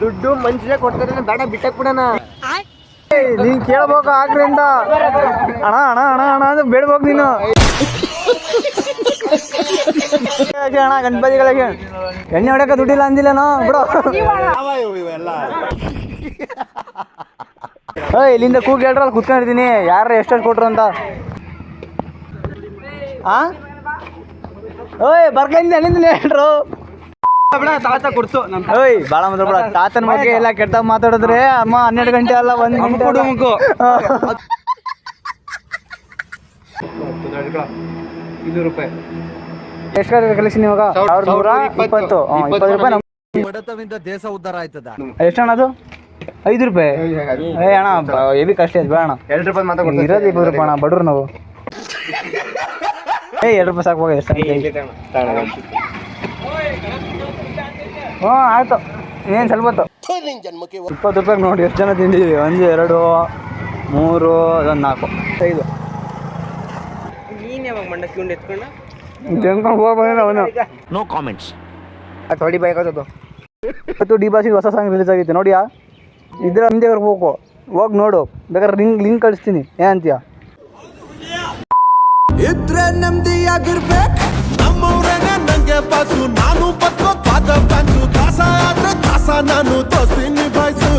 ದುಡ್ಡು ಮನುಷ್ಯ ಕೊಡ್ತಾರೆ, ಬೇಡ ಬಿಟ್ಟಕ್ ಬಿಡಣ. ನೀನ್ ಕೇಳ್ಬೇಕು ಆಗ್ರಿಂದ ಅಣ್ಣ ಅಣ್ಣ ಅಣ್ಣ ಅಣ್ಣ ಅಂತ ಬೇಡ್ಬೇಕು ನೀನು. ಅಣ್ಣ ಗಣಪತಿಗಳಿಗೆ ಎಣ್ಣೆ ಹೊಡಕ ದುಡ್ಡಿಲ್ಲ ಅಂದಿಲ್ಲನೋ ಬಿಡು. ಇಲ್ಲಿಂದ ಕೂಗ್ ಹೇಳ್ರಲ್ಲ, ಕುತ್ಕೊಂಡಿರ್ತೀನಿ ಯಾರ ಎಷ್ಟೆಷ್ಟು ಕೊಟ್ರು ಅಂತ. ಓಯ್ ಬರ್ಕಂತ ಎಲ್ಲಿಂದ ಹೇಳ್ರು. ತಾತ ಕೊಡ್ತು ಓಯ್ ಬಾಳ ಮಾತ್ರ ಬಿಡ. ತಾತನ ಬಗ್ಗೆ ಎಲ್ಲ ಕೆಟ್ಟಾಗ ಮಾತಾಡಿದ್ರೆ ಅಮ್ಮ 12 ಗಂಟೆ ಅಲ್ಲ 1 ಗಂಟೆ ಕೊಡು ಮಗು. 200 ರೂಪಾಯಿ ಎಷ್ಟು ಕಲೆಕ್ಷನ್ ಇವಾಗ? 1120. 20 ರೂಪಾಯಿ ಬಡತವಿಂದ ದೇಶ ಉದ್ಧಾರ ಆಯ್ತದ. ಎಷ್ಟಣ್ಣ ಅದು? 5 ರೂಪಾಯಿ. ಏ ಅಣ್ಣ ಎವಿ ಕಷ್ಟ ಆಯ್ತು ಬೇಡ ಅಣ್ಣ. 2 ರೂಪಾಯಿ ಮಾತಾಡ್ತೀನಿ. ಇರೋದು 20 ರೂಪಾಯಿ ಅಣ್ಣ, ಬಡ್ರು ನಾವು. 2 ರೂಪಾಯಿ ಸಾಕು. ಎಷ್ಟು? ಹ್ಞೂ ಆಯ್ತು. ಏನು ಸ್ವಲ್ಪ ಹೊತ್ತು 20 ರೂಪಾಯಿಗೆ ನೋಡಿ ಎಷ್ಟು ಜನ ತಿಂದಿದ್ದೀವಿ. 1 2 3 4 5. ನೀನ್ ಯಾವಾಗ ಮಂಡಕ್ಕಿಂಡು ಎತ್ಕೊಂಡ ತೆಂಕೊಂಡು ಹೋಗ್ಬಂದ್ರೆ ಅವನು. No comments. ಥರ್ಟಿ ಬೈಕ್ ಅದು. ಇವತ್ತು ಡಿ ಬಾಸಿಗೆ ಹೊಸ ಸಾಂಗ್ ರಿಲೀಸ್ ಆಗಿತ್ತು ನೋಡಿಯಾ? ಇದ್ರ ಹಿಂದೆ ಹೋಗು, ಹೋಗಿ ನೋಡು. ಬೇಕಾದ್ರೆ ಲಿಂಕ್ ಕಳಿಸ್ತೀನಿ, ಏನಂತೀಯ? ಇದ್ರೆ ನೆಮ್ಮದಿಯಾಗಿರ್ಬೇಕು ನಮ್ಮವ್ರೇನೆ ನಂಗೆ ಬಾಸು. ನಾನು ಬದುಕೋ ಕಾಸ ಆದ್ರೆ ಕಾಸ ನಾನು ದೋಸ್ತಿ ನಿಭಾಯಿಸು.